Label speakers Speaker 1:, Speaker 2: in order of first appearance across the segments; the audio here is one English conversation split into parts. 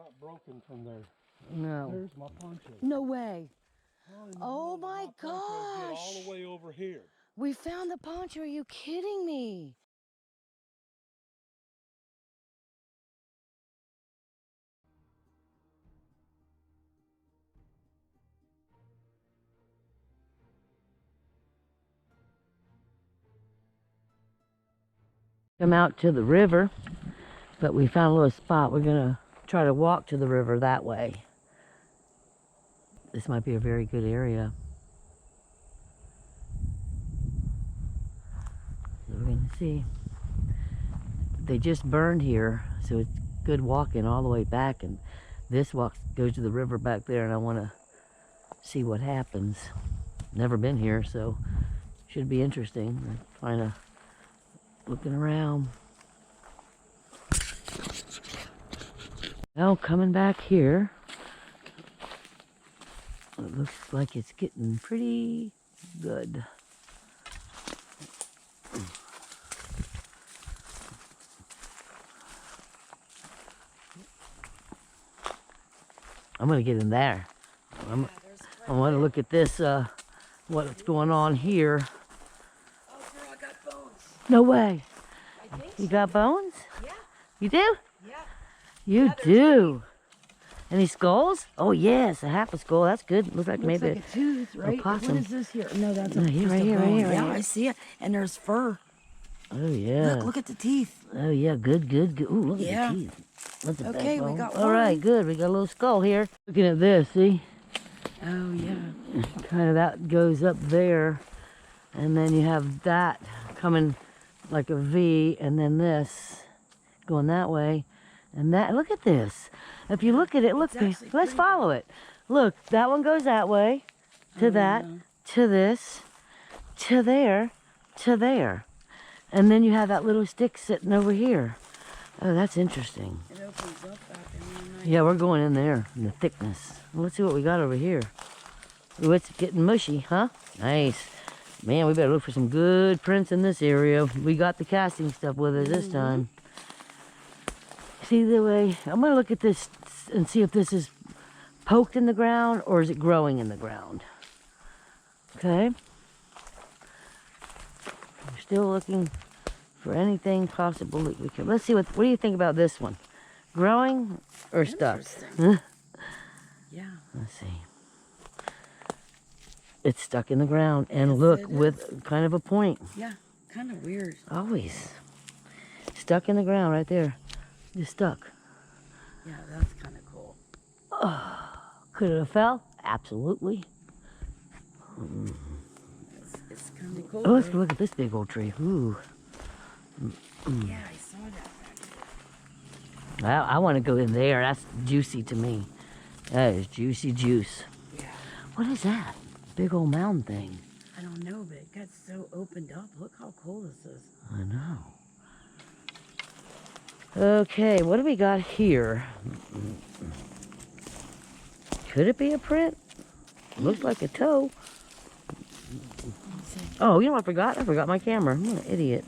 Speaker 1: not broken from there.
Speaker 2: No.
Speaker 1: There's my poncho.
Speaker 2: No way.
Speaker 1: Oh
Speaker 2: my
Speaker 1: poncho get all
Speaker 2: gosh.
Speaker 1: the way over here.
Speaker 2: We found the poncho. Are you kidding me? Come out to the river, but we found a little spot. We're gonna try to walk to the river that way. This might be a very good area. So we're gonna see. They just burned here, so it's good walking all the way back, and this walk goes to the river back there, and I want to see what happens. Never been here, so should be interesting. Kind of looking around. Well, coming back here, it looks like it's getting pretty good. I'm gonna get in there. I want to look at this, what's going on here.
Speaker 3: Oh, girl, I got bones.
Speaker 2: No way.
Speaker 3: I think
Speaker 2: You got bones?
Speaker 3: Yeah.
Speaker 2: You do?
Speaker 3: Yeah.
Speaker 2: You
Speaker 3: Yeah,
Speaker 2: do. Any skulls? Oh yes, a half a skull. That's good. Looks like
Speaker 3: Looks
Speaker 2: maybe
Speaker 3: like a tooth, right?
Speaker 2: possum.
Speaker 3: What is this here? No, that's
Speaker 2: No,
Speaker 3: a,
Speaker 2: here,
Speaker 3: just
Speaker 2: right
Speaker 3: a
Speaker 2: here,
Speaker 3: bone.
Speaker 2: right here, right
Speaker 3: Yeah,
Speaker 2: here.
Speaker 3: I see it. And there's fur.
Speaker 2: Oh yeah.
Speaker 3: Look at the teeth.
Speaker 2: Oh yeah, good, good, good. Ooh, look
Speaker 3: Yeah.
Speaker 2: at the teeth. Look at
Speaker 3: Okay, we
Speaker 2: backbone.
Speaker 3: got
Speaker 2: All right,
Speaker 3: one.
Speaker 2: good. We got a little skull here. Looking at this, see?
Speaker 3: Oh, yeah.
Speaker 2: Kind of that goes up there, and then you have that coming like a V, and then this going that way, and that. Look at this. If you look at it, look.
Speaker 3: It's actually
Speaker 2: Let's
Speaker 3: pretty
Speaker 2: follow it. Look, that one goes that way, to that,
Speaker 3: yeah.
Speaker 2: to this, to there, to there, and then you have that little stick sitting over here. Oh, that's interesting.
Speaker 3: It opens up back in there.
Speaker 2: Yeah, we're going in there in the thickness. Well, let's see what we got over here. Ooh, it's getting mushy, huh? Nice. Man, we better look for some good prints in this area. We got the casting stuff with us this time. See the way, I'm gonna look at this and see if this is poked in the ground or is it growing in the ground. Okay. We're still looking for anything possible that we can. Let's see, what do you think about this one? Growing or stuck? Huh?
Speaker 3: Yeah.
Speaker 2: Let's see. It's stuck in the ground, and
Speaker 3: Yes,
Speaker 2: look,
Speaker 3: it
Speaker 2: with kind of a point.
Speaker 3: Yeah. Kind of weird.
Speaker 2: Always. Stuck in the ground right there. Just stuck.
Speaker 3: Yeah, that's kind of cool.
Speaker 2: Could it have fell? Absolutely.
Speaker 3: It's kind of cool.
Speaker 2: Oh, let's
Speaker 3: though.
Speaker 2: look at this big old tree. Ooh.
Speaker 3: Yeah, I saw that back
Speaker 2: I want to go in there. That's juicy to me. That is juicy juice.
Speaker 3: there. Yeah.
Speaker 2: What is that? Big old mound thing.
Speaker 3: I don't know, but it got so opened up. Look how cool this is.
Speaker 2: I know. Okay, what do we got here? Could it be a print? Looks like a toe. Oh, you know what I forgot? I forgot my camera. I'm an idiot.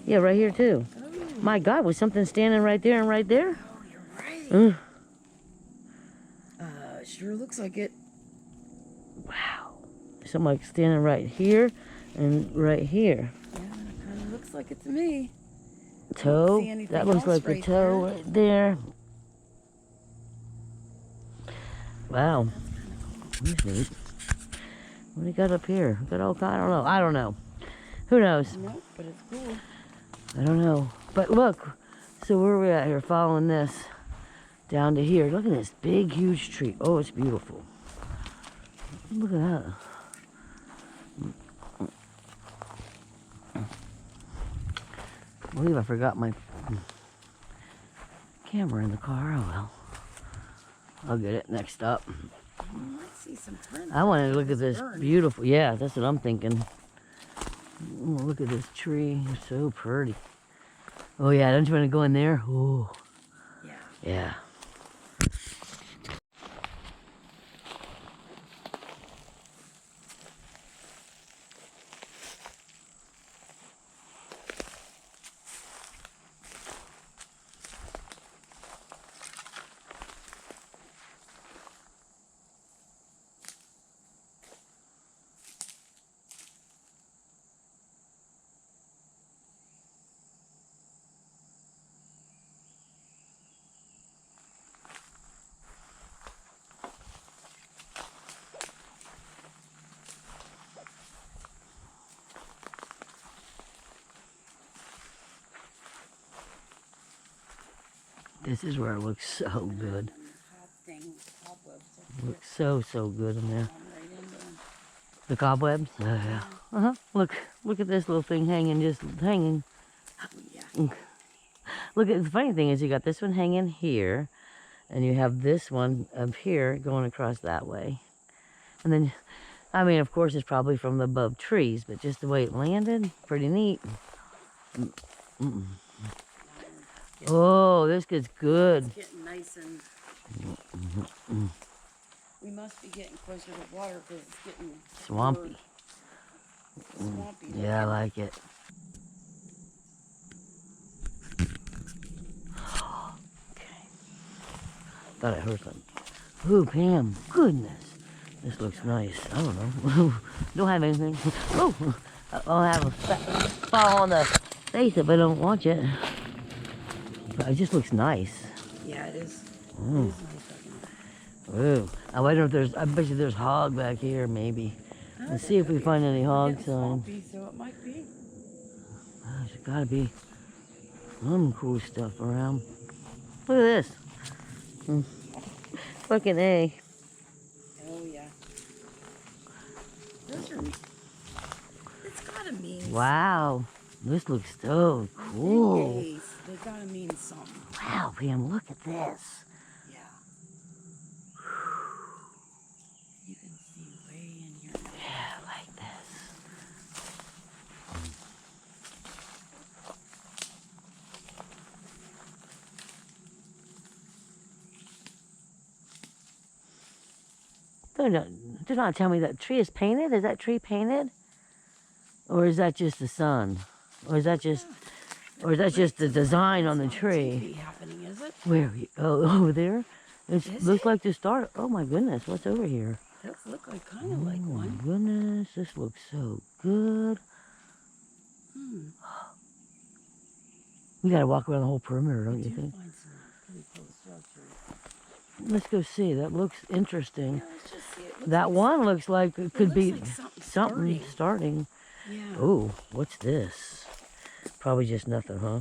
Speaker 2: Yeah, right here too.
Speaker 3: Oh,
Speaker 2: My God, was something standing right there and right there?
Speaker 3: oh you're right.
Speaker 2: Mm.
Speaker 3: Sure looks like it.
Speaker 2: Wow. Something like standing right here and right here.
Speaker 3: Yeah, it kind of looks like it to me.
Speaker 2: Toe.
Speaker 3: see anything
Speaker 2: That looks
Speaker 3: else
Speaker 2: like a
Speaker 3: right
Speaker 2: toe
Speaker 3: there.
Speaker 2: right there. Wow. That's neat. What do we got up here? We got all kind. I don't know. I don't know. Who knows?
Speaker 3: Nope, but it's cool.
Speaker 2: I don't know. But look. So where are we at here? Following this down to here. Look at this big, huge tree. Oh, it's beautiful. Look at that. I believe I forgot my camera in the car. Oh well. I'll get it next up.
Speaker 3: You might see some prints.
Speaker 2: I want to look at
Speaker 3: It's
Speaker 2: this
Speaker 3: burned.
Speaker 2: beautiful. Yeah, that's what I'm thinking. Oh, look at this tree. It's so pretty. Oh yeah, don't you want to go in there? Oh.
Speaker 3: Yeah.
Speaker 2: Yeah. This is where it looks so good.
Speaker 3: Hot thing, cobwebs.
Speaker 2: Looks so good in there.
Speaker 3: Right into them.
Speaker 2: The cobwebs? Yeah. Look at this little thing hanging, just hanging.
Speaker 3: Oh, yeah.
Speaker 2: Look at the funny thing is you got this one hanging here, and you have this one up here going across that way. And then, I mean, of course, it's probably from the above trees, but just the way it landed, pretty neat. Oh, this gets good.
Speaker 3: It's getting nice and... We must be getting closer to water because it's getting...
Speaker 2: Swampy.
Speaker 3: Swampy.
Speaker 2: Yeah, I like it. Okay. Thought I heard something. Ooh, Pam, goodness. This looks nice. I don't know. Don't have anything. Oh, I'll have a fall on the face if I don't watch it. But it just looks nice.
Speaker 3: Yeah, it is.
Speaker 2: Mm.
Speaker 3: It is nice.
Speaker 2: Ooh. I wonder if there's, I bet you there's hog back here, maybe. Let's see if we find any hog signs.
Speaker 3: Swampy, so it might be.
Speaker 2: There's gotta be some cool stuff around. Look at this. Fucking A.
Speaker 3: Oh, yeah. Those are... It's gotta mean...
Speaker 2: Wow. This looks so cool.
Speaker 3: Days. They gotta mean something.
Speaker 2: Wow, Pam, look at this.
Speaker 3: Yeah. You can see way in here.
Speaker 2: Yeah, like this. Do not tell me that tree is painted. Is that tree painted? Or is that just the sun? Or is that just the design on the tree?
Speaker 3: Happening, is it?
Speaker 2: Where? Oh, over there? It looks like the start. Oh my goodness, what's over here?
Speaker 3: Does look like kind of like
Speaker 2: Oh my
Speaker 3: one.
Speaker 2: goodness, this looks so good. We gotta walk around the whole perimeter, don't you think?
Speaker 3: Find some pretty cool structures.
Speaker 2: Let's go see. That looks interesting.
Speaker 3: Yeah, let's just see. It looks
Speaker 2: That
Speaker 3: like
Speaker 2: one looks like it could be
Speaker 3: looks like
Speaker 2: something starting.
Speaker 3: Yeah.
Speaker 2: Oh, what's this? Probably just nothing, huh?
Speaker 3: I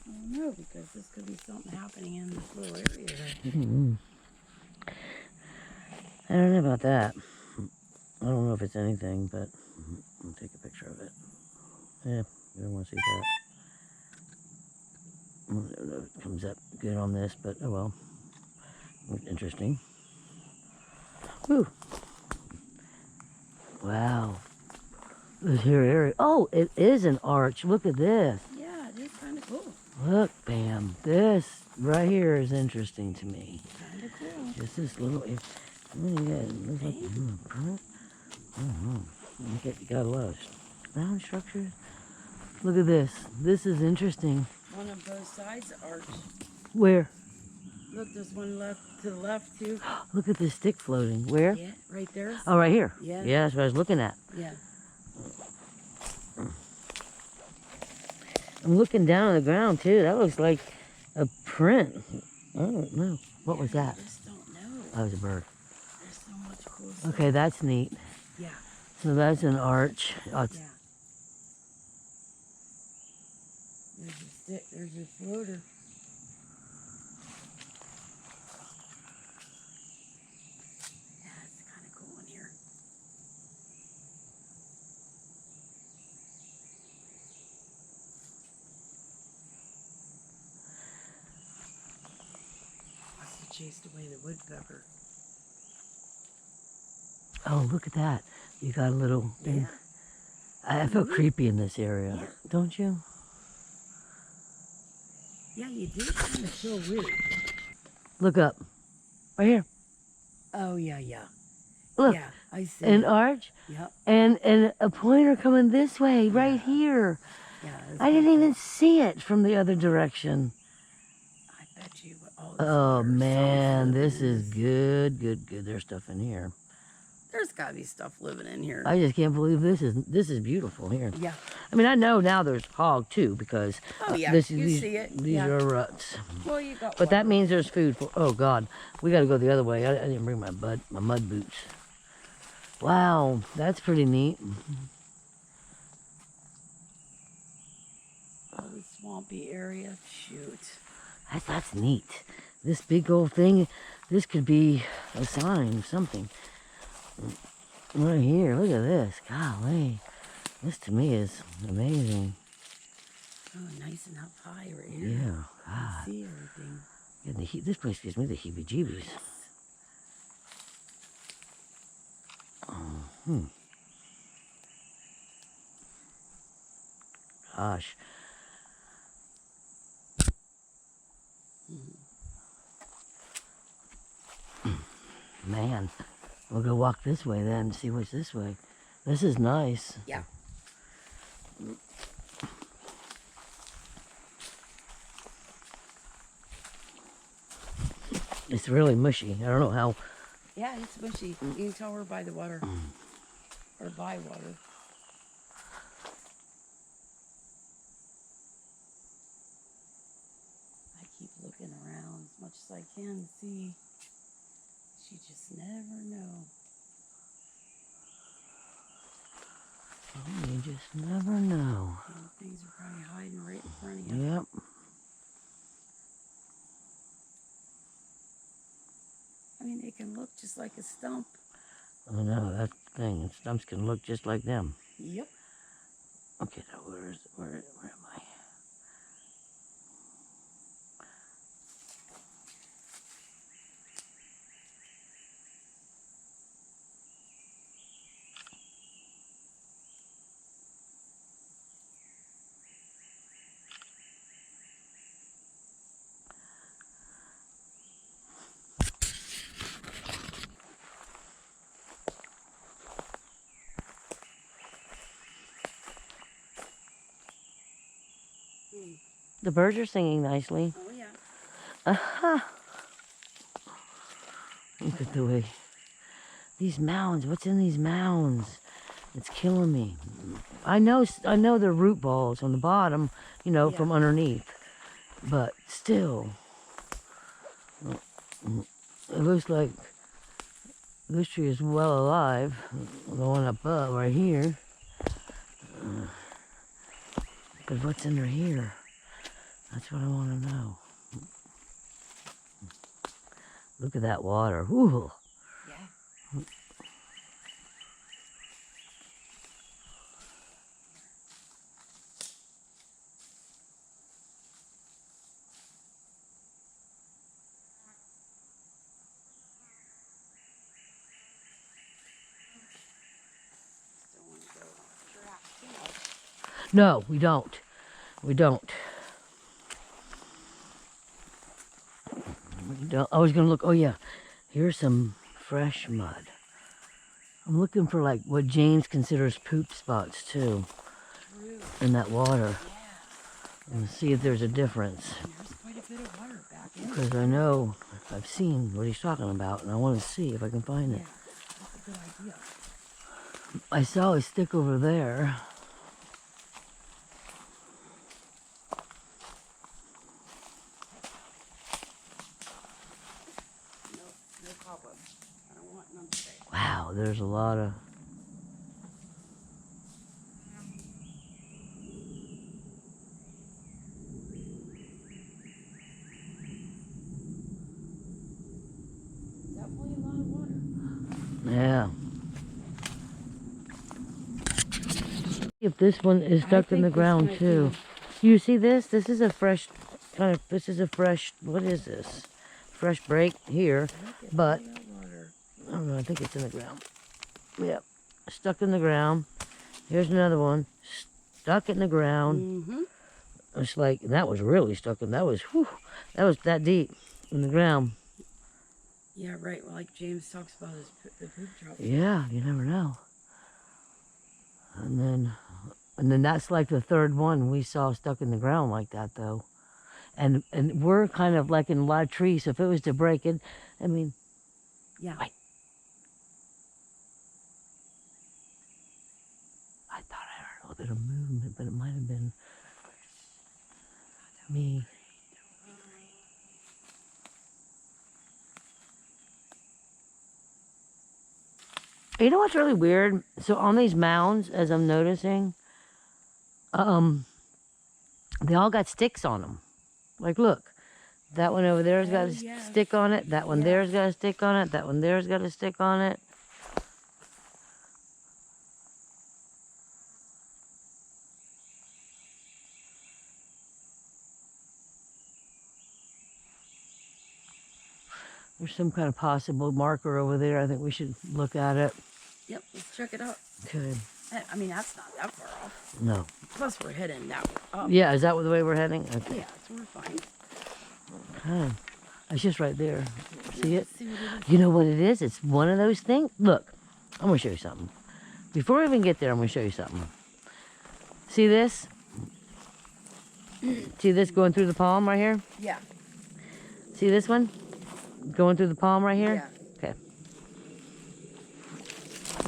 Speaker 3: don't know, because this could be something happening in this little area.
Speaker 2: I don't know about that. I don't know if it's anything, but I'll take a picture of it. Yeah, you don't want to see that. I don't know if it comes up good on this, but oh well. Looks interesting. Woo! Wow. This here area. Oh, it is an arch. Look at this.
Speaker 3: Yeah, it is kind of cool.
Speaker 2: Look, Bam. This right here is interesting to me.
Speaker 3: Kind of cool.
Speaker 2: Just this little. What do you got? It looks like print. I don't know. You got a lot of round structures. Look at this. This is interesting.
Speaker 3: One of both sides arch.
Speaker 2: Where?
Speaker 3: Look, there's one left to the left too.
Speaker 2: Look at this stick floating. Where?
Speaker 3: Yeah, right there.
Speaker 2: Oh, right here.
Speaker 3: Yeah.
Speaker 2: Yeah, that's what I was looking at.
Speaker 3: Yeah.
Speaker 2: I'm looking down on the ground too. That looks like a print. I don't know. What was that?
Speaker 3: I just don't know.
Speaker 2: That was a bird.
Speaker 3: There's so much cool stuff.
Speaker 2: Okay, that's neat.
Speaker 3: Yeah.
Speaker 2: So that's an arch. Oh,
Speaker 3: Yeah. There's your stick. There's your floater. Yeah, it's kind of cool in here. Must have chased away the woodpecker.
Speaker 2: Oh, look at that. You got a little thing. I feel creepy in this area, don't you?
Speaker 3: Yeah, you do kind of feel weird.
Speaker 2: Look up. Right here.
Speaker 3: Oh, yeah, yeah.
Speaker 2: Look.
Speaker 3: Yeah, I see.
Speaker 2: An arch.
Speaker 3: Yep.
Speaker 2: And a pointer coming this way, right here.
Speaker 3: Yeah.
Speaker 2: I didn't even see it from the other direction.
Speaker 3: I bet you. All this
Speaker 2: Oh
Speaker 3: water
Speaker 2: man,
Speaker 3: sounds
Speaker 2: this
Speaker 3: living.
Speaker 2: is good. There's stuff in here.
Speaker 3: There's got to be stuff living in here.
Speaker 2: I just can't believe this is beautiful here.
Speaker 3: Yeah.
Speaker 2: I mean, I know now there's hog too because
Speaker 3: Oh, yeah,
Speaker 2: these
Speaker 3: see it.
Speaker 2: these
Speaker 3: Yeah.
Speaker 2: are ruts.
Speaker 3: Well, you got.
Speaker 2: But
Speaker 3: one.
Speaker 2: that means there's food for. Oh God, we got to go the other way. I didn't bring my mud boots. Wow, that's pretty neat.
Speaker 3: Oh, the swampy area. Shoot.
Speaker 2: That's neat. This big old thing, this could be a sign of something. Right here, look at this. Golly. This to me is amazing.
Speaker 3: Oh, nice and up high right here.
Speaker 2: Yeah,
Speaker 3: You
Speaker 2: God.
Speaker 3: can see everything.
Speaker 2: Yeah, this place gives me the heebie-jeebies. Gosh. Man, we'll go walk this way then and see what's this way. This is nice.
Speaker 3: Yeah.
Speaker 2: It's really mushy. I don't know how.
Speaker 3: Yeah, it's mushy. You can tell we're by the water. Or by water. I keep looking around as much as I can to see. You just never know.
Speaker 2: Oh, you just never know.
Speaker 3: And things are probably hiding right in front of you.
Speaker 2: Yep.
Speaker 3: I mean, they can look just like a stump.
Speaker 2: Oh no, that thing. Stumps can look just like them.
Speaker 3: Yep.
Speaker 2: Okay, now where am I? The birds are singing nicely.
Speaker 3: Oh, yeah.
Speaker 2: Aha! Look at the way. These mounds, what's in these mounds? It's killing me. I know they're root balls on the bottom, you know,
Speaker 3: Yeah.
Speaker 2: from underneath. But still, it looks like this tree is well alive. The one above, right here. But what's under here? That's what I want to know. Look at that water. Ooh.
Speaker 3: Yeah. Don't want to go trap too much.
Speaker 2: No, we don't. We don't. We don't. I was going to look. Oh, yeah. Here's some fresh mud. I'm looking for, like, what James considers poop spots, too,
Speaker 3: True.
Speaker 2: in that water.
Speaker 3: Yeah.
Speaker 2: And see if there's a difference.
Speaker 3: And there's quite a bit of water back in.
Speaker 2: Because I know I've seen what he's talking about, and I want to see if I can find
Speaker 3: Yeah,
Speaker 2: it.
Speaker 3: that's a good idea.
Speaker 2: I saw a stick over there.
Speaker 3: No cobwebs. I don't want none today.
Speaker 2: Wow, there's a lot of...
Speaker 3: Definitely a lot of water.
Speaker 2: Yeah. If this one is stuck in the
Speaker 3: think this
Speaker 2: ground
Speaker 3: might
Speaker 2: too. You see this? This is a fresh what is this? Fresh break here.
Speaker 3: Look at
Speaker 2: But,
Speaker 3: all that water.
Speaker 2: I don't know, I think it's in the ground. Yep. Stuck in the ground. Here's another one. Stuck in the ground.
Speaker 3: Mm-hmm.
Speaker 2: It's like, that was really stuck in, that was that deep in the ground.
Speaker 3: Yeah, right. Well, like James talks about the poop drop.
Speaker 2: Yeah, you never know. And then that's like the third one we saw stuck in the ground like that, though. And we're kind of like in a lot of trees, so if it was to break it, I mean,
Speaker 3: Yeah.
Speaker 2: I thought I heard a little bit of movement, but it might have been me. You know what's really weird? So on these mounds, as I'm noticing, they all got sticks on them. Like, look, That one over there's got a
Speaker 3: yes.
Speaker 2: stick on it. That one
Speaker 3: Yeah.
Speaker 2: there's got a stick on it. That one there's got a stick on it. There's some kind of possible marker over there. I think we should look at it.
Speaker 3: Yep, let's check it out.
Speaker 2: Okay.
Speaker 3: I mean, that's not that far off.
Speaker 2: No.
Speaker 3: Plus, we're heading that way up.
Speaker 2: Yeah, is that the way we're heading? Okay.
Speaker 3: Yeah, so we're fine.
Speaker 2: Okay. It's just right there. See it?
Speaker 3: See what it is.
Speaker 2: You know what it is? It's one of those things. Look, I'm going to show you something. Before we even get there, I'm going to show you something. See this? See this going through the palm right here?
Speaker 3: Yeah.
Speaker 2: See this one? Going through the palm right here?
Speaker 3: Yeah.
Speaker 2: Okay.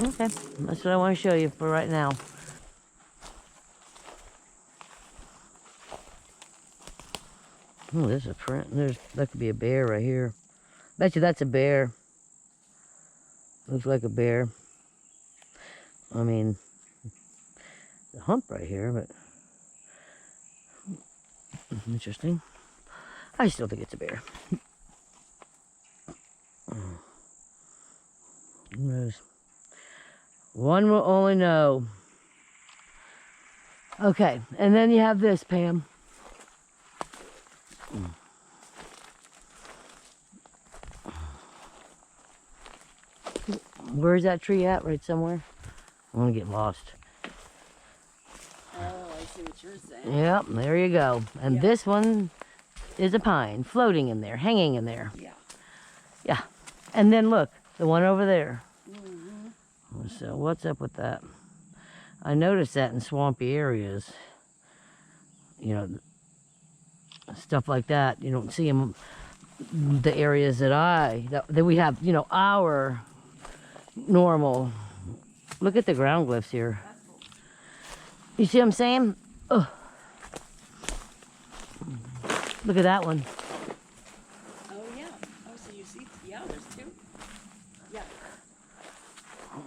Speaker 2: Okay. That's what I want to show you for right now. Oh, there's a print. That could be a bear right here. Bet you that's a bear. Looks like a bear. I mean, the hump right here, but interesting. I still think it's a bear. Who knows? One will only know. Okay, and then you have this, Pam. Where's that tree at? Right somewhere? I want to get lost.
Speaker 3: Oh, I see what you're saying.
Speaker 2: Yep, there you go. And
Speaker 3: Yeah.
Speaker 2: this one is a pine, floating in there, hanging in there.
Speaker 3: Yeah.
Speaker 2: Yeah. And then look, the one over there. So what's up with that? I noticed that in swampy areas. You know, stuff like that. You don't see them the areas that we have, you know, our normal. Look at the ground glyphs here. You see what I'm saying? Ugh. Look at that one.
Speaker 3: Oh, yeah. Oh, so you see, yeah, there's two. Yeah. I'm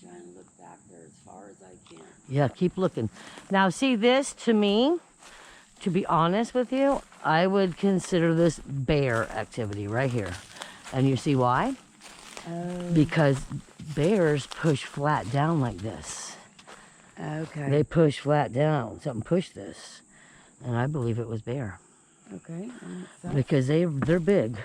Speaker 3: trying to look back there as far as I can.
Speaker 2: Yeah, keep looking. Now, see this, to me, to be honest with you, I would consider this bear activity right here. And you see why? Because bears push flat down like this.
Speaker 3: Okay.
Speaker 2: They push flat down. Something pushed this. And I believe it was bear.
Speaker 3: Okay.
Speaker 2: Because they're big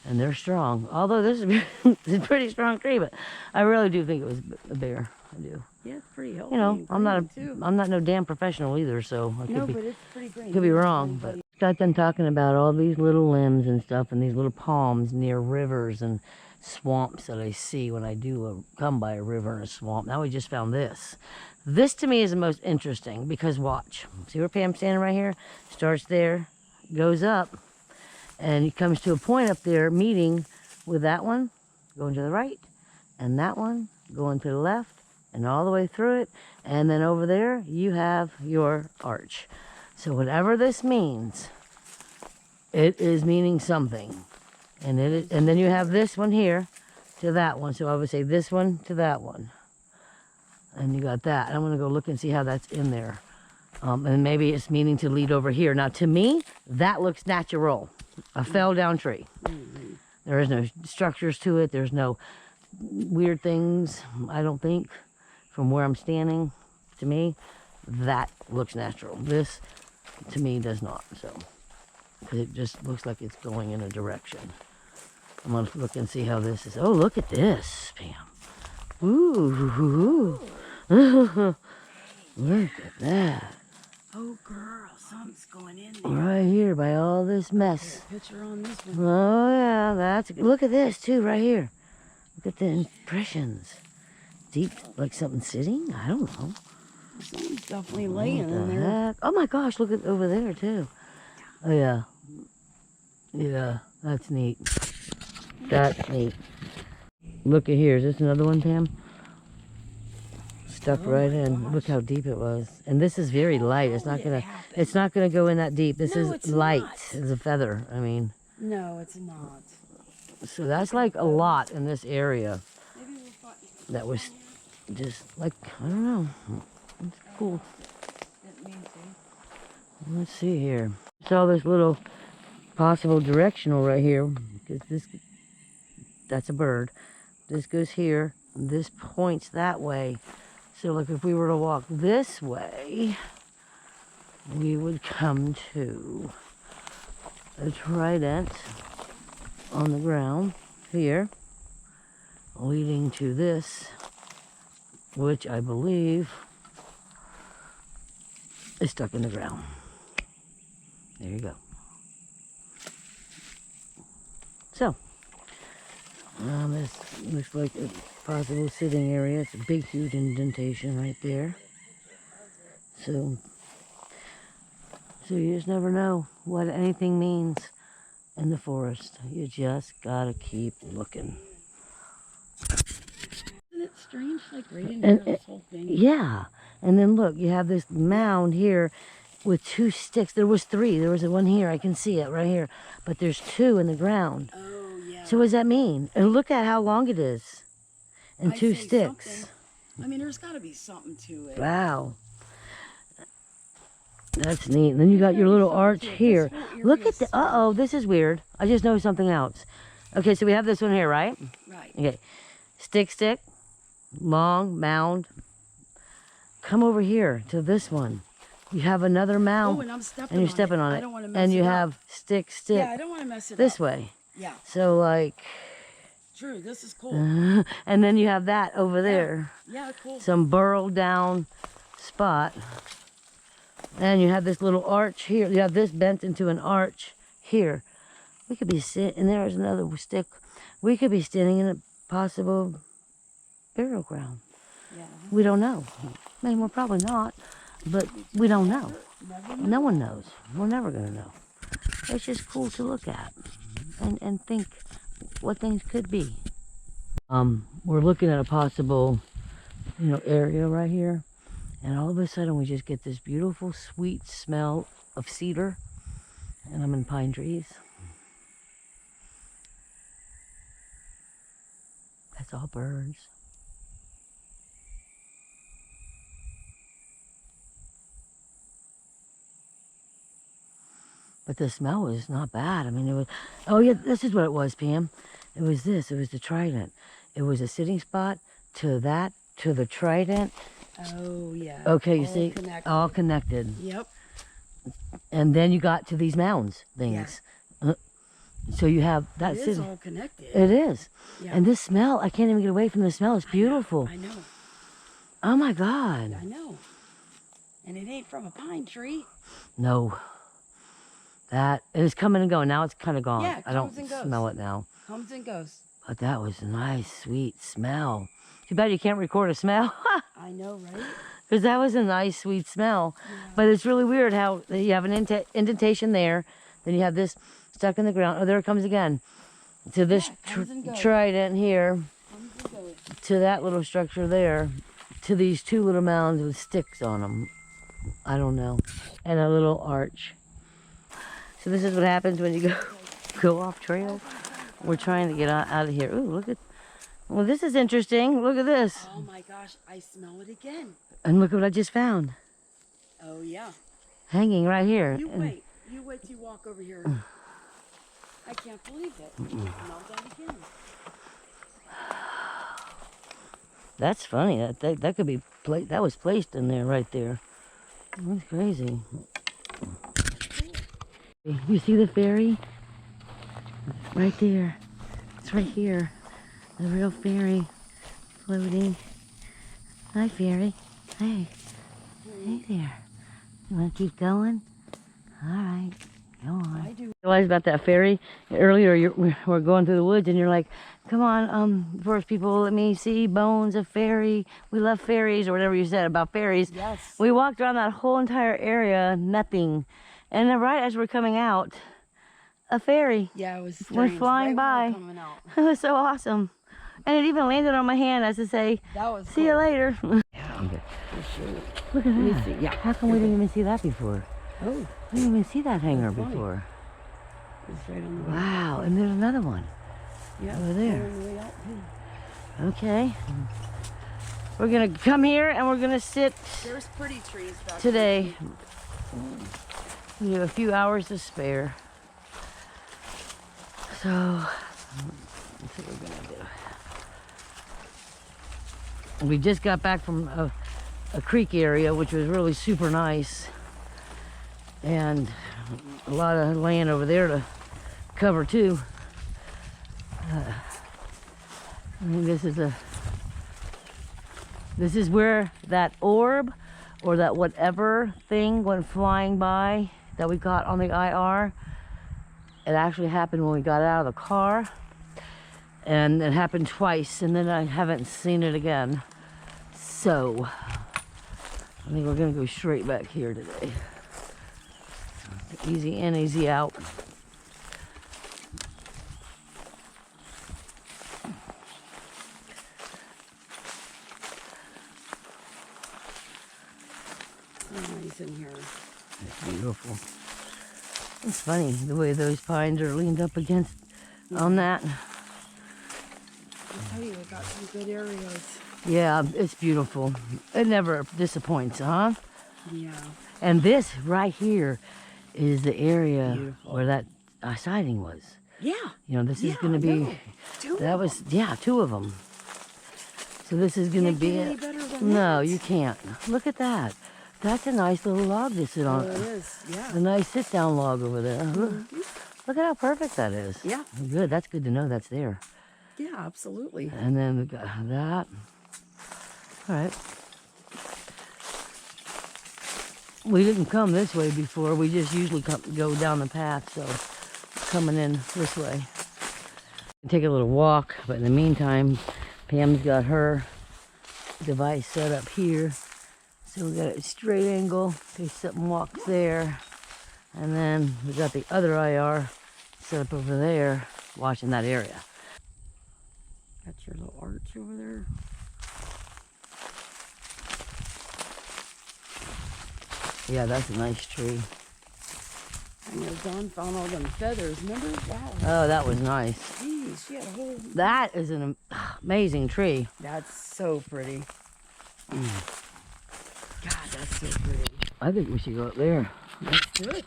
Speaker 2: and they're strong. Although this is it's a pretty strong tree, but I really do think it was a bear. I do.
Speaker 3: Yeah, it's pretty healthy.
Speaker 2: You know,
Speaker 3: and
Speaker 2: I'm
Speaker 3: green,
Speaker 2: not no damn professional either, so I
Speaker 3: No,
Speaker 2: could be
Speaker 3: but it's pretty green.
Speaker 2: could be wrong, but got done talking about all these little limbs and stuff and these little palms near rivers and swamps that I see when I do come by a river and a swamp. Now we just found this. This to me is the most interesting because watch. See where Pam's standing right here? Starts there, goes up, and he comes to a point up there meeting with that one going to the right and that one going to the left and all the way through it. And then over there you have your arch. So whatever this means, it is meaning something. And then you have this one here to that one. So I would say this one to that one. And you got that. I'm going to go look and see how that's in there. And maybe it's meaning to lead over here. Now, to me, that looks natural. A fell down tree. There is no structures to it. There's no weird things, I don't think, from where I'm standing. To me, that looks natural. This, to me, does not. So, because it just looks like it's going in a direction. I'm going to look and see how this is. Oh, look at this, Pam. Ooh. Look at that.
Speaker 3: Oh, girl, something's going in there.
Speaker 2: Right here by all this mess.
Speaker 3: Picture on this one.
Speaker 2: Oh, yeah. Look at this, too, right here. Look at the impressions. Deep, like something sitting? I don't know.
Speaker 3: Something's definitely laying
Speaker 2: What
Speaker 3: in
Speaker 2: the
Speaker 3: there.
Speaker 2: heck? Oh, my gosh. Look at over there, too. Oh, yeah. Yeah, that's neat. That's neat. Look at here. Is this another one, Pam? Stuck right in. Look how deep it was. And this is very light. It's not gonna go in that deep. This
Speaker 3: No,
Speaker 2: is
Speaker 3: it's
Speaker 2: light.
Speaker 3: not.
Speaker 2: It's a feather. I mean,
Speaker 3: No, it's not.
Speaker 2: so that's like a lot in this area.
Speaker 3: Maybe we'll find.
Speaker 2: That was just like, I don't know. It's cool.
Speaker 3: Didn't mean to.
Speaker 2: Let's see here. Saw this little possible directional right here. Because that's a bird. This goes here. This points that way. So like if we were to walk this way, we would come to a trident on the ground here, leading to this, which I believe is stuck in the ground. There you go. So, this looks like a possible sitting area. It's a big, huge indentation right there. So you just never know what anything means in the forest. You just gotta keep looking.
Speaker 3: Isn't it strange? Like right in here, this whole thing.
Speaker 2: Yeah. And then look, you have this mound here with 2 sticks. There was 3. There was one here. I can see it right here. But there's 2 in the ground.
Speaker 3: Oh, yeah.
Speaker 2: So what does that mean? And look at how long it is. And
Speaker 3: I'd
Speaker 2: 2
Speaker 3: say
Speaker 2: sticks.
Speaker 3: something. I mean, there's got to be something to it.
Speaker 2: Wow. That's neat. And then you got your little arch here. Look at the... Uh-oh, this is weird. I just noticed something else. Okay, so we have this one here, right?
Speaker 3: Right.
Speaker 2: Okay. Stick. Long, mound. Come over here to this one. You have another mound.
Speaker 3: Oh, and I'm stepping
Speaker 2: and you're stepping on it.
Speaker 3: I don't want to mess
Speaker 2: and
Speaker 3: it
Speaker 2: you
Speaker 3: up.
Speaker 2: have stick.
Speaker 3: Yeah, I don't want to mess it
Speaker 2: this
Speaker 3: up.
Speaker 2: way.
Speaker 3: Yeah.
Speaker 2: So like...
Speaker 3: True, this is cool.
Speaker 2: and then you have that over there.
Speaker 3: Yeah, cool.
Speaker 2: Some burrowed down spot. And you have this little arch here. You have this bent into an arch here. We could be sitting, and there's another stick. We could be standing in a possible burial ground.
Speaker 3: Yeah.
Speaker 2: We don't know. I mean, we're probably not, but we don't know. No one knows. We're never going to know. It's just cool to look at and think what things could be. We're looking at a possible, area right here. And all of a sudden we just get this beautiful, sweet smell of cedar. And I'm in pine trees. That's all birds. But the smell was not bad. I mean, it was... Oh, yeah, this is what it was, Pam. It was this. It was the trident. It was a sitting spot to that, to the trident.
Speaker 3: Oh, yeah.
Speaker 2: Okay, you
Speaker 3: all
Speaker 2: see?
Speaker 3: Connected.
Speaker 2: All connected.
Speaker 3: Yep.
Speaker 2: And then you got to these mounds things.
Speaker 3: Yeah.
Speaker 2: So you have that
Speaker 3: It is
Speaker 2: sitting...
Speaker 3: all connected.
Speaker 2: It is.
Speaker 3: Yeah.
Speaker 2: And this smell, I can't even get away from the smell. It's beautiful.
Speaker 3: I know.
Speaker 2: Oh, my God.
Speaker 3: I know. And it ain't from a pine tree.
Speaker 2: No. It was coming and going. Now it's kind of gone.
Speaker 3: Yeah, it
Speaker 2: I don't
Speaker 3: comes and goes.
Speaker 2: smell it now.
Speaker 3: Comes and goes.
Speaker 2: But that was a nice, sweet smell. Too bad you can't record a smell.
Speaker 3: I know, right?
Speaker 2: Because that was a nice, sweet smell.
Speaker 3: Yeah.
Speaker 2: But it's really weird how you have an indentation there. Then you have this stuck in the ground. Oh, there it comes again. To this
Speaker 3: comes and goes.
Speaker 2: trident here.
Speaker 3: Comes and goes.
Speaker 2: To that little structure there. To these 2 little mounds with sticks on them. I don't know. And a little arch. So this is what happens when you go off trail. We're trying to get out of here. Ooh, look at... Well, this is interesting. Look at this.
Speaker 3: Oh my gosh, I smell it again.
Speaker 2: And look what I just found.
Speaker 3: Oh yeah.
Speaker 2: Hanging right here.
Speaker 3: You
Speaker 2: And-
Speaker 3: wait. You wait till you walk over here. I can't believe it. I smelled that again.
Speaker 2: That's funny. That could be that was placed in there right there. That's crazy. You see the fairy? Right there. It's right here. The real fairy floating. Hi, fairy. Hey. Hey there. You want to keep going? All right. Go on.
Speaker 3: I do.
Speaker 2: Realized about that fairy earlier. We're going through the woods, and you're like, "Come on, forest people, let me see bones of fairy. We love fairies," or whatever you said about fairies.
Speaker 3: Yes.
Speaker 2: We walked around that whole entire area, nothing, and then right as we're coming out, a fairy
Speaker 3: Yeah, it was strange.
Speaker 2: went flying
Speaker 3: right when
Speaker 2: by.
Speaker 3: we're coming out.
Speaker 2: It was so awesome, and it even landed on my hand as to say,
Speaker 3: That was
Speaker 2: "See you later."
Speaker 3: Yeah, okay. For sure.
Speaker 2: Look at
Speaker 3: Let me
Speaker 2: that.
Speaker 3: see. Yeah.
Speaker 2: How come we didn't even see that before?
Speaker 3: Oh,
Speaker 2: We didn't even see that hanger
Speaker 3: funny.
Speaker 2: before.
Speaker 3: it's right on the way.
Speaker 2: Wow, and there's another one.
Speaker 3: Yeah,
Speaker 2: over there.
Speaker 3: on the way out, too.
Speaker 2: Okay. We're gonna come here and we're gonna sit
Speaker 3: There's pretty trees back
Speaker 2: today.
Speaker 3: there.
Speaker 2: We have a few hours to spare. So, let's see what we're gonna do. We just got back from a creek area, which was really super nice. And a lot of land over there to cover too. I think this is where that orb or that whatever thing went flying by that we got on the IR. It actually happened when we got out of the car, and it happened twice, and then I haven't seen it again. So I think we're gonna go straight back here today. Easy in, easy out.
Speaker 3: Nice in here.
Speaker 2: It's beautiful. It's funny the way those pines are leaned up against on that.
Speaker 3: I tell you, we got some good areas.
Speaker 2: Yeah, it's beautiful. It never disappoints, huh?
Speaker 3: Yeah.
Speaker 2: And this right here is the area
Speaker 3: Beautiful.
Speaker 2: where that sighting was.
Speaker 3: Yeah.
Speaker 2: You know, this is
Speaker 3: Yeah,
Speaker 2: going to be.
Speaker 3: no. Two
Speaker 2: That
Speaker 3: of
Speaker 2: was,
Speaker 3: them.
Speaker 2: yeah, 2 of them. So this is going to
Speaker 3: Can't
Speaker 2: be
Speaker 3: get any
Speaker 2: it.
Speaker 3: better than
Speaker 2: No,
Speaker 3: that.
Speaker 2: you can't. Look at that. That's a nice little log to sit on.
Speaker 3: Oh, it is. Yeah.
Speaker 2: A nice sit-down log over there. Look at how perfect that is.
Speaker 3: Yeah.
Speaker 2: Good. That's good to know that's there.
Speaker 3: Yeah, absolutely.
Speaker 2: And then we got that. All right. We didn't come this way before. We just usually go down the path. So coming in this way. Take a little walk. But in the meantime, Pam's got her device set up here. So we got a straight angle in case something walks there. And then we got the other IR set up over there, watching that area.
Speaker 3: Got your little arch over there.
Speaker 2: Yeah, that's a nice tree.
Speaker 3: I know Dawn found all them feathers. Remember? Wow.
Speaker 2: Oh, that was nice.
Speaker 3: Jeez, she had a whole...
Speaker 2: That is an amazing tree.
Speaker 3: That's so pretty. God, that's so pretty.
Speaker 2: I think we should go up there.
Speaker 3: Let's do it.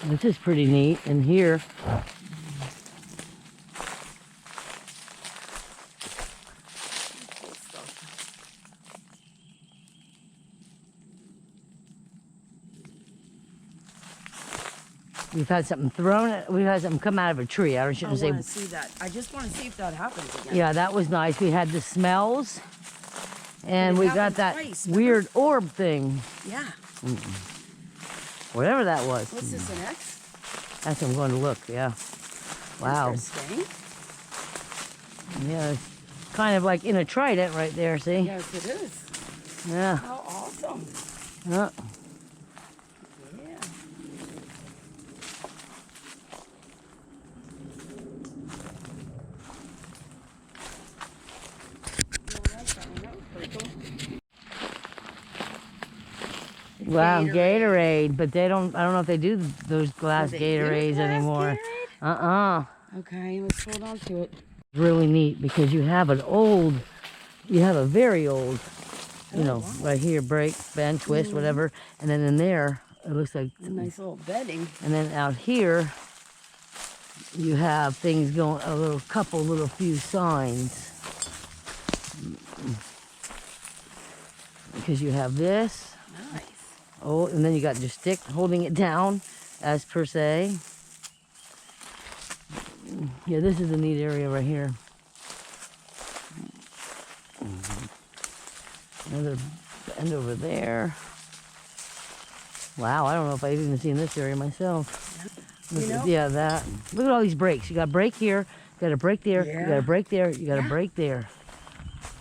Speaker 2: This is pretty neat in here. We've had something thrown. We've had something come out of a tree. I shouldn't
Speaker 3: I want
Speaker 2: say.
Speaker 3: to see that. I just want to see if that happens again.
Speaker 2: Yeah, that was nice. We had the smells, and
Speaker 3: But it
Speaker 2: we got
Speaker 3: happened
Speaker 2: that
Speaker 3: twice, remember?
Speaker 2: weird orb thing,
Speaker 3: Yeah.
Speaker 2: whatever that was.
Speaker 3: What's this, an X?
Speaker 2: That's what I'm going to look. Yeah. Wow.
Speaker 3: Interesting.
Speaker 2: Yeah, it's kind of like in a trident right there. See?
Speaker 3: Yes, it is.
Speaker 2: Yeah.
Speaker 3: How awesome.
Speaker 2: Yeah.
Speaker 3: Yeah.
Speaker 2: Wow, Gatorade, but they don't. I don't know if they do those glass
Speaker 3: they do
Speaker 2: Gatorades
Speaker 3: glass
Speaker 2: anymore.
Speaker 3: Gatorade? Okay, let's hold on to it.
Speaker 2: Really neat because you have a very old, you know,
Speaker 3: wow.
Speaker 2: right here, break, bend, twist, whatever, and then in there it looks like,
Speaker 3: A nice little bedding.
Speaker 2: and then out here you have things going, a few signs, because you have this.
Speaker 3: Nice.
Speaker 2: Oh, and then you got your stick holding it down, as per se. Yeah, this is a neat area right here. Another bend over there. Wow, I don't know if I've even seen this area myself.
Speaker 3: You know?
Speaker 2: Yeah, that. Look at all these breaks. You got a break here, you got a break there, you got
Speaker 3: Yeah.
Speaker 2: a break there, you got a break there.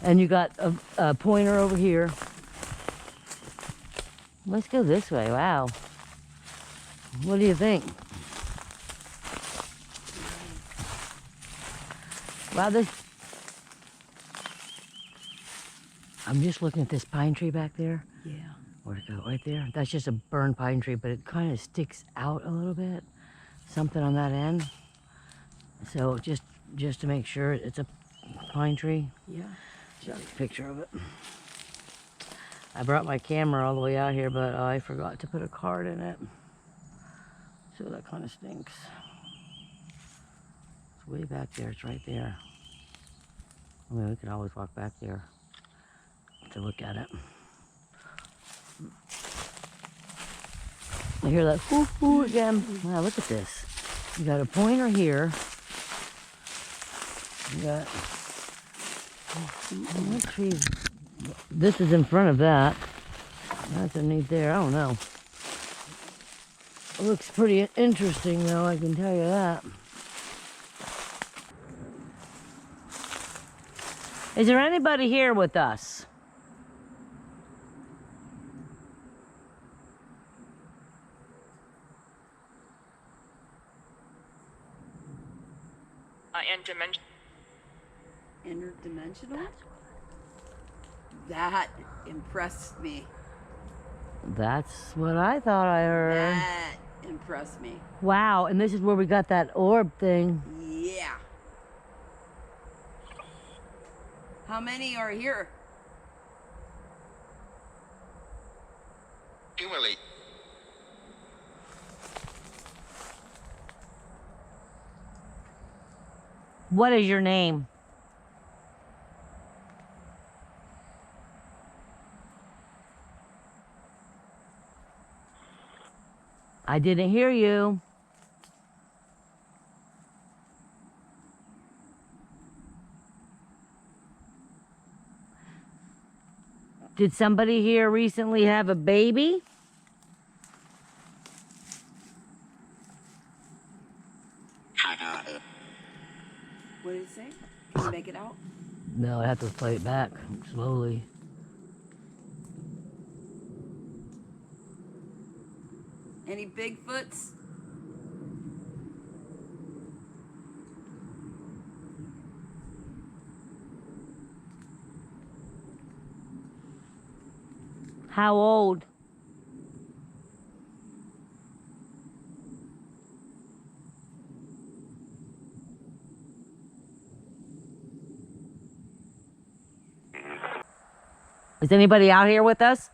Speaker 2: And you got a pointer over here. Let's go this way. Wow. What do you think? Wow, I'm just looking at this pine tree back there.
Speaker 3: Yeah.
Speaker 2: Where'd it go? Right there? That's just a burned pine tree, but it kind of sticks out a little bit. Something on that end. So just to make sure it's a pine tree.
Speaker 3: Yeah.
Speaker 2: Show you a picture of it. I brought my camera all the way out here, but I forgot to put a card in it. So that kind of stinks. It's way back there. It's right there. I mean, we can always walk back there to look at it. I hear that whoo-hoo again. Wow, look at this. You got a pointer here. You got... What tree? This is in front of that. That's underneath there. I don't know. It looks pretty interesting, though, I can tell you that. Is there anybody here with us?
Speaker 3: Interdimensional? That impressed me.
Speaker 2: That's what I thought I heard.
Speaker 3: That impressed me.
Speaker 2: Wow, and this is where we got that orb thing.
Speaker 3: Yeah. How many are here?
Speaker 4: Accumulate.
Speaker 2: What is your name? I didn't hear you. Did somebody here recently have a baby?
Speaker 3: What did it say? Can you make it out?
Speaker 2: No, I have to play it back slowly.
Speaker 3: Any Bigfoots?
Speaker 2: How old? Is anybody out here with us?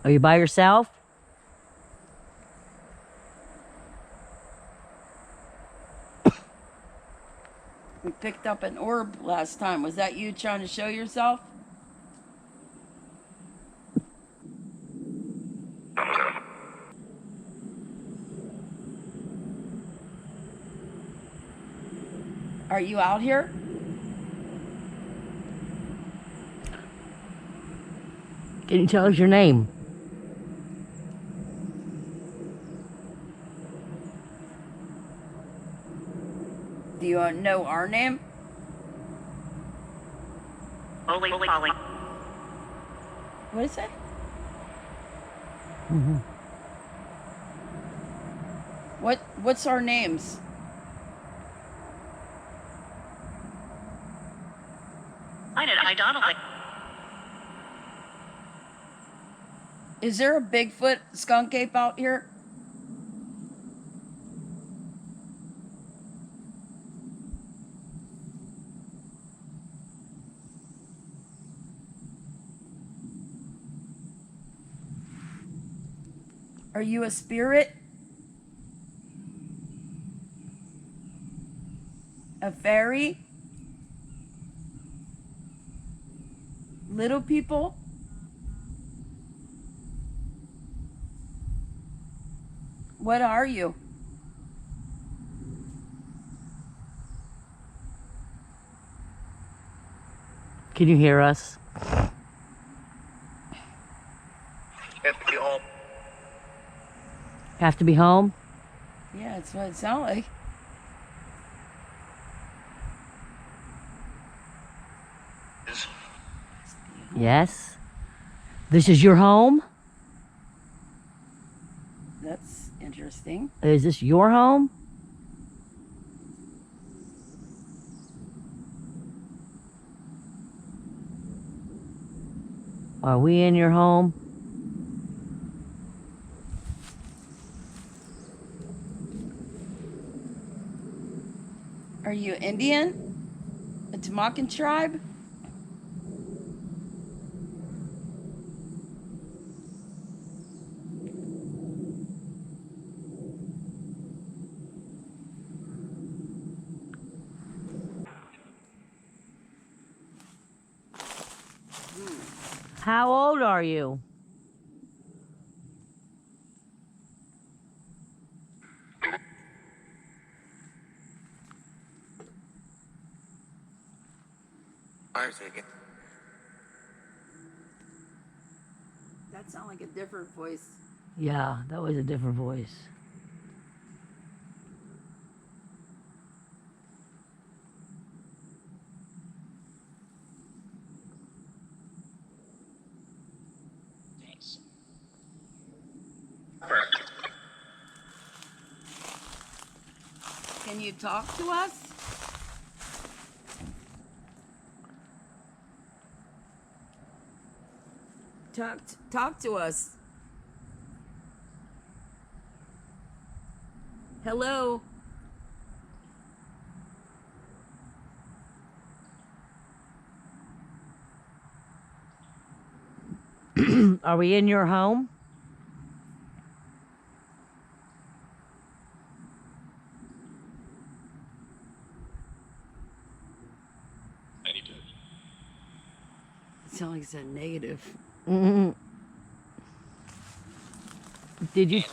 Speaker 2: Are you by yourself?
Speaker 3: We picked up an orb last time. Was that you trying to show yourself? Are you out here?
Speaker 2: Can you tell us your name?
Speaker 3: Do you know our name?
Speaker 4: Holy Polly.
Speaker 3: What is it?
Speaker 2: Mm-hmm.
Speaker 3: What's our names?
Speaker 4: I don't know.
Speaker 3: Is there a Bigfoot skunk ape out here? Are you a spirit? A fairy? Little people? What are you?
Speaker 2: Can you hear us? Have to be home?
Speaker 3: Yeah, that's what it sounds like.
Speaker 2: Yes. This is your home?
Speaker 3: That's interesting.
Speaker 2: Is this your home? Are we in your home?
Speaker 3: Are you Indian? A Tamaki tribe?
Speaker 2: How old are you?
Speaker 3: That sounds like a different voice.
Speaker 2: Yeah, that was a different voice.
Speaker 3: Can you talk to us? Talk to us. Hello.
Speaker 2: Are we in your home?
Speaker 3: Sounds like it's a negative.
Speaker 2: Mm-hmm. Did you?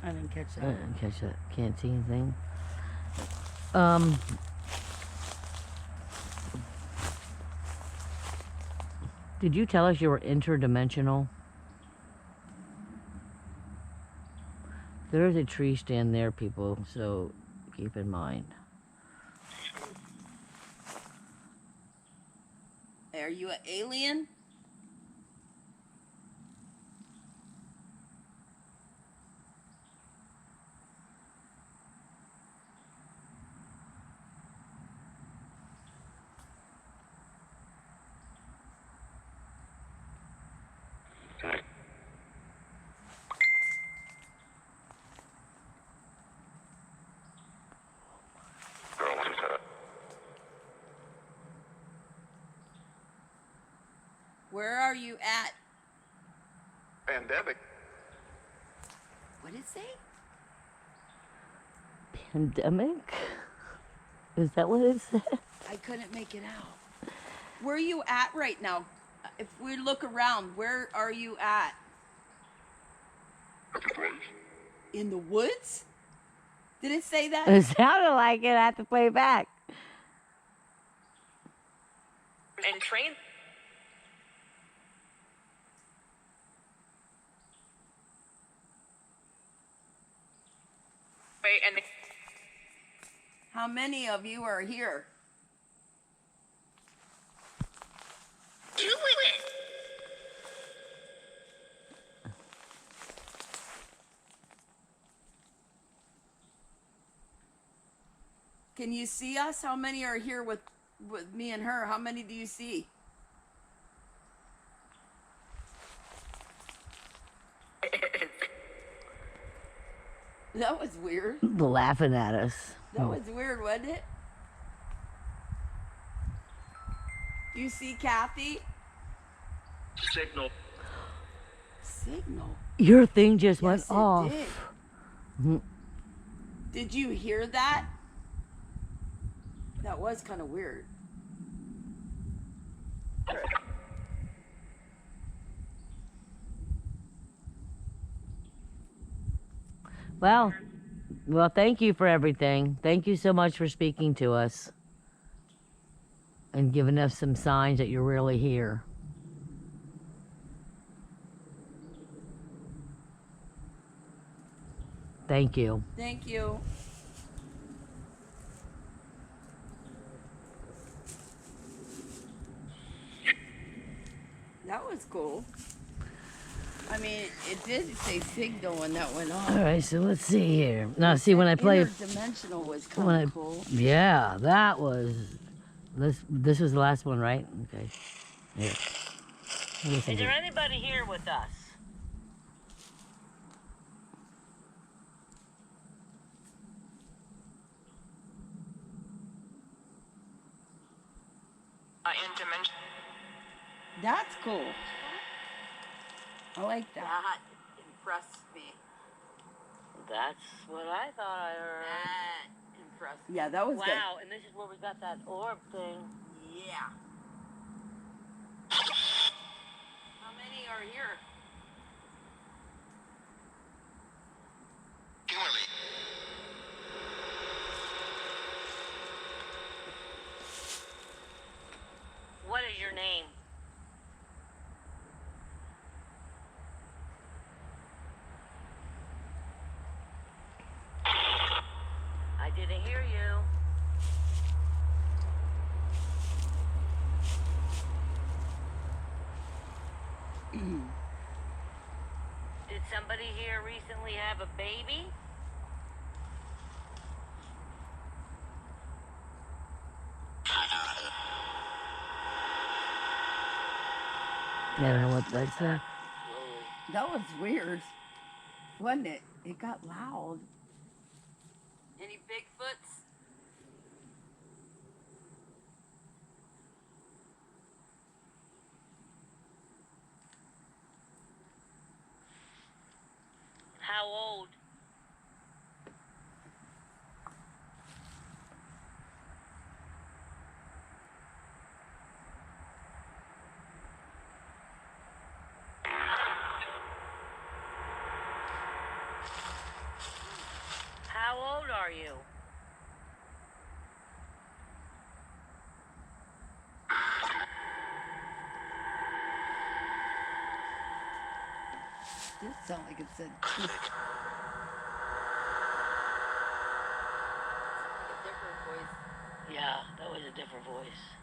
Speaker 3: I didn't catch
Speaker 2: I
Speaker 3: that.
Speaker 2: didn't catch that. Can't see anything. Did you tell us you were interdimensional? There is a tree stand there, people, so keep in mind.
Speaker 3: Are you an alien? Where are you at?
Speaker 5: Pandemic.
Speaker 3: What did it say?
Speaker 2: Pandemic? Is that what it said?
Speaker 3: I couldn't make it out. Where are you at right now? If we look around, where are you at? In the woods? Did it say that?
Speaker 2: It sounded like it. I have to play it back.
Speaker 4: And train. Wait, and
Speaker 3: How many of you are here?
Speaker 4: do it.
Speaker 3: Can you see us? How many are here with me and her? How many do you see? That was weird.
Speaker 2: Laughing at us.
Speaker 3: That was weird, wasn't it? You see Kathy?
Speaker 5: Signal.
Speaker 3: Signal.
Speaker 2: Your thing just went
Speaker 3: Yes, it
Speaker 2: off.
Speaker 3: did.
Speaker 2: Mhm.
Speaker 3: Did you hear that? That was kind of weird.
Speaker 2: Well, thank you for everything. Thank you so much for speaking to us and giving us some signs that you're really here. Thank you.
Speaker 3: Thank you. That was cool. I mean, it did say signal when that went off.
Speaker 2: All right, so let's see here. Now, see when I play.
Speaker 3: Interdimensional was
Speaker 2: When
Speaker 3: kind
Speaker 2: I,
Speaker 3: of cool.
Speaker 2: yeah, that was. This was the last one, right? Okay. Here. Listen
Speaker 3: Is
Speaker 2: to
Speaker 3: there
Speaker 2: it.
Speaker 3: anybody here with us?
Speaker 4: Intervention.
Speaker 3: That's cool. I like that.
Speaker 6: That impressed me.
Speaker 2: That's what I thought I heard.
Speaker 6: That impressed me.
Speaker 3: Yeah, that was
Speaker 2: Wow, and this is where we got that orb thing.
Speaker 6: Yeah. How many are here?
Speaker 5: Kimberly.
Speaker 2: What is your name? I didn't hear you. Did somebody here recently have a baby? I don't know what that's that.
Speaker 3: That was weird, wasn't it? It got loud.
Speaker 6: Any Bigfoots?
Speaker 2: How old? How old are you?
Speaker 3: Did sound like it said.
Speaker 6: A different voice.
Speaker 2: Yeah, that was a different voice.